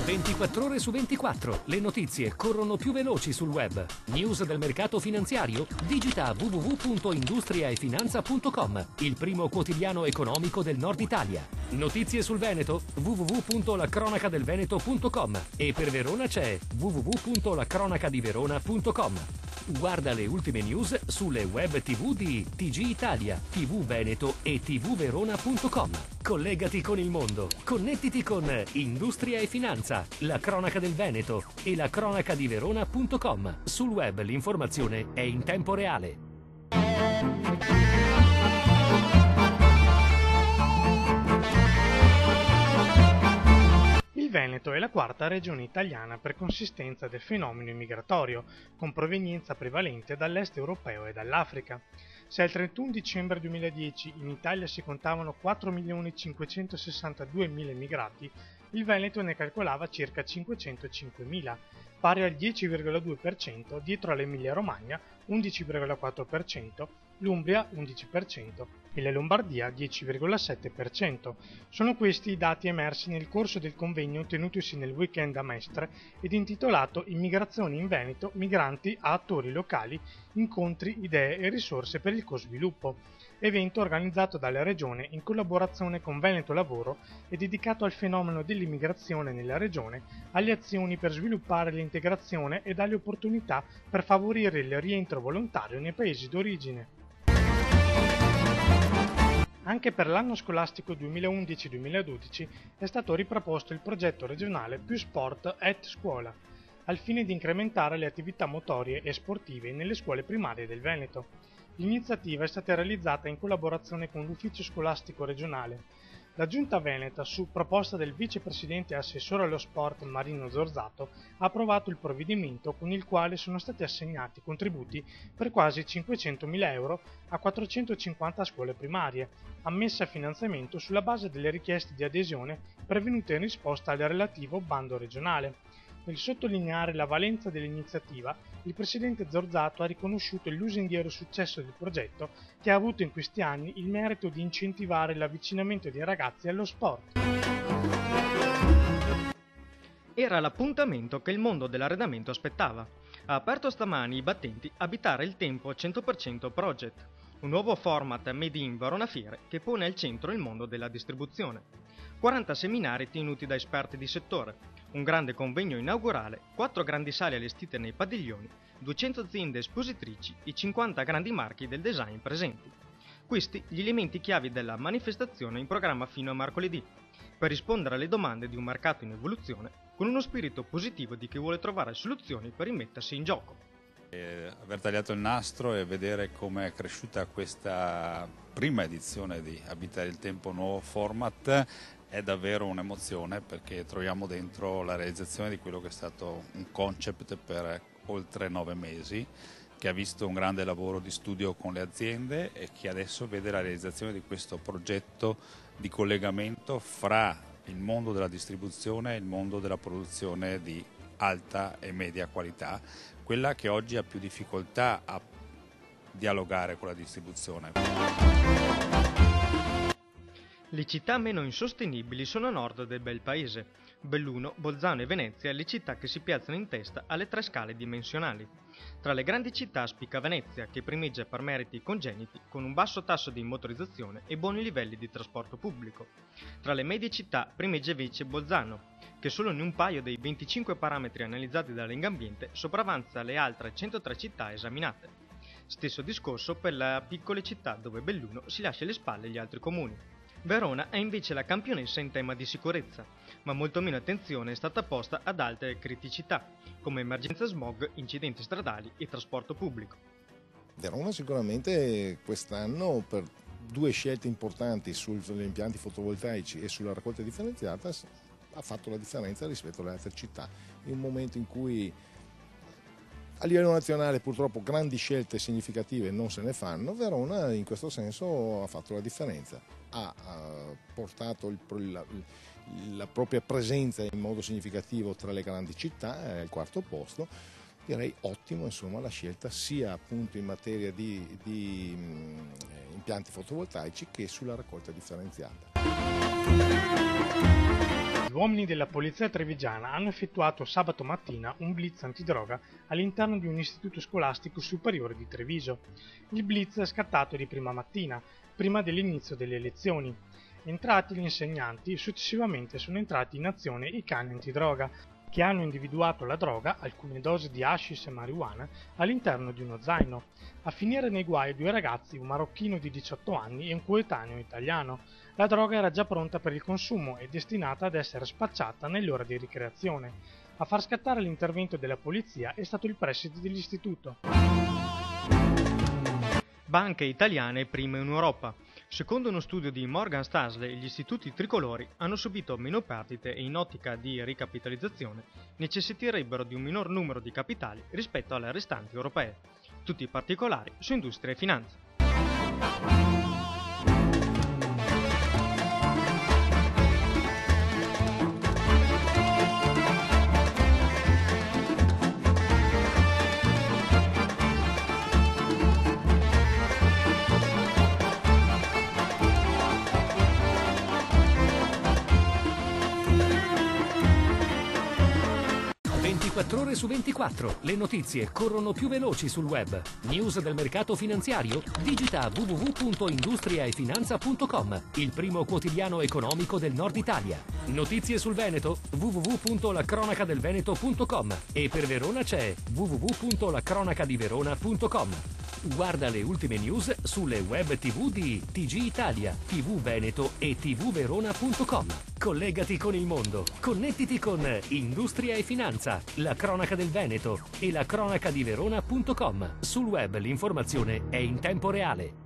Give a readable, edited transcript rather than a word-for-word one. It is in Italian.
24 ore su 24, le notizie corrono più veloci sul web. News del mercato finanziario? Digita www.industriaefinanza.com, il primo quotidiano economico del Nord Italia. Notizie sul Veneto? www.lacronacadelveneto.com e per Verona c'è www.lacronacadiverona.com. Guarda le ultime news sulle web TV di TG Italia, TV Veneto e tvverona.com. Collegati con il mondo, connettiti con Industria e Finanza, la cronaca del Veneto e la cronacadiverona.com. Sul web l'informazione è in tempo reale. Il Veneto è la quarta regione italiana per consistenza del fenomeno immigratorio, con provenienza prevalente dall'est europeo e dall'Africa. Se al 31 dicembre 2010 in Italia si contavano 4.562.000 immigrati, il Veneto ne calcolava circa 505.000, pari al 10,2%, dietro all'Emilia-Romagna 11,4%, l'Umbria 11% e la Lombardia 10,7%. Sono questi i dati emersi nel corso del convegno tenutosi nel weekend a Mestre ed intitolato Immigrazione in Veneto, migranti a attori locali, incontri, idee e risorse per il co-sviluppo, evento organizzato dalla Regione in collaborazione con Veneto Lavoro e dedicato al fenomeno dell'immigrazione nella Regione, alle azioni per sviluppare l'integrazione e dalle opportunità per favorire il rientro volontario nei paesi d'origine. Anche per l'anno scolastico 2011-2012 è stato riproposto il progetto regionale Più Sport et Scuola, al fine di incrementare le attività motorie e sportive nelle scuole primarie del Veneto. L'iniziativa è stata realizzata in collaborazione con l'Ufficio Scolastico Regionale. La Giunta Veneta, su proposta del vicepresidente e assessore allo sport Marino Zorzato, ha approvato il provvedimento con il quale sono stati assegnati contributi per quasi 500.000 euro a 450 scuole primarie, ammesse a finanziamento sulla base delle richieste di adesione pervenute in risposta al relativo bando regionale. Nel sottolineare la valenza dell'iniziativa, il presidente Zorzato ha riconosciuto il lusinghiero successo del progetto, che ha avuto in questi anni il merito di incentivare l'avvicinamento dei ragazzi allo sport. Era l'appuntamento che il mondo dell'arredamento aspettava. Ha aperto stamani i battenti Abitare il Tempo 100% Project, un nuovo format made in Verona Fiere che pone al centro il mondo della distribuzione. 40 seminari tenuti da esperti di settore, un grande convegno inaugurale, 4 grandi sale allestite nei padiglioni, 200 aziende espositrici e 50 grandi marchi del design presenti. Questi gli elementi chiavi della manifestazione in programma fino a mercoledì, per rispondere alle domande di un mercato in evoluzione con uno spirito positivo di chi vuole trovare soluzioni per rimettersi in gioco. Aver tagliato il nastro e vedere come è cresciuta questa prima edizione di Abitare il Tempo nuovo format è davvero un'emozione, perché troviamo dentro la realizzazione di quello che è stato un concept per oltre 9 mesi, che ha visto un grande lavoro di studio con le aziende e che adesso vede la realizzazione di questo progetto di collegamento fra il mondo della distribuzione e il mondo della produzione di alta e media qualità, quella che oggi ha più difficoltà a dialogare con la distribuzione. Le città meno insostenibili sono a nord del bel paese. Belluno, Bolzano e Venezia le città che si piazzano in testa alle 3 scale dimensionali. Tra le grandi città spicca Venezia, che primeggia per meriti congeniti, con un basso tasso di motorizzazione e buoni livelli di trasporto pubblico. Tra le medie città primeggia invece Bolzano, che solo in un paio dei 25 parametri analizzati da Legambiente sopravanza le altre 103 città esaminate. Stesso discorso per le piccole città, dove Belluno si lascia alle spalle gli altri comuni. Verona è invece la campionessa in tema di sicurezza, ma molto meno attenzione è stata posta ad altre criticità, come emergenza smog, incidenti stradali e trasporto pubblico. Verona sicuramente quest'anno, per 2 scelte importanti sugli impianti fotovoltaici e sulla raccolta differenziata, ha fatto la differenza rispetto alle altre città, in un momento in cui a livello nazionale purtroppo grandi scelte significative non se ne fanno. Verona in questo senso ha fatto la differenza, ha portato la propria presenza in modo significativo tra le grandi città, è al 4° posto. Direi ottimo, insomma, la scelta sia appunto in materia di impianti fotovoltaici che sulla raccolta differenziata. uomini della polizia trevigiana hanno effettuato sabato mattina un blitz antidroga all'interno di un istituto scolastico superiore di Treviso. Il blitz è scattato di prima mattina, prima dell'inizio delle lezioni. Entrati gli insegnanti, successivamente sono entrati in azione i cani antidroga, che hanno individuato la droga, alcune dosi di hashish e marijuana, all'interno di uno zaino. A finire nei guai due ragazzi, un marocchino di 18 anni e un coetaneo italiano. La droga era già pronta per il consumo e destinata ad essere spacciata nell'ora di ricreazione. A far scattare l'intervento della polizia è stato il preside dell'istituto. Banche italiane prime in Europa. Secondo uno studio di Morgan Stanley, gli istituti tricolori hanno subito meno perdite e in ottica di ricapitalizzazione necessiterebbero di un minor numero di capitali rispetto alle restanti europee. Tutti i particolari su industria e finanza. 24 ore su 24. Le notizie corrono più veloci sul web. News del mercato finanziario? Digita www.industriaefinanza.com, il primo quotidiano economico del Nord Italia. Notizie sul Veneto? www.lacronacadelveneto.com, e per Verona c'è www.lacronacadiverona.com. Guarda le ultime news sulle web TV di TG Italia, TV Veneto e tvverona.com. Collegati con il mondo. Connettiti con Industria e Finanza, la cronaca del Veneto e la cronacadiverona.com. Sul web l'informazione è in tempo reale.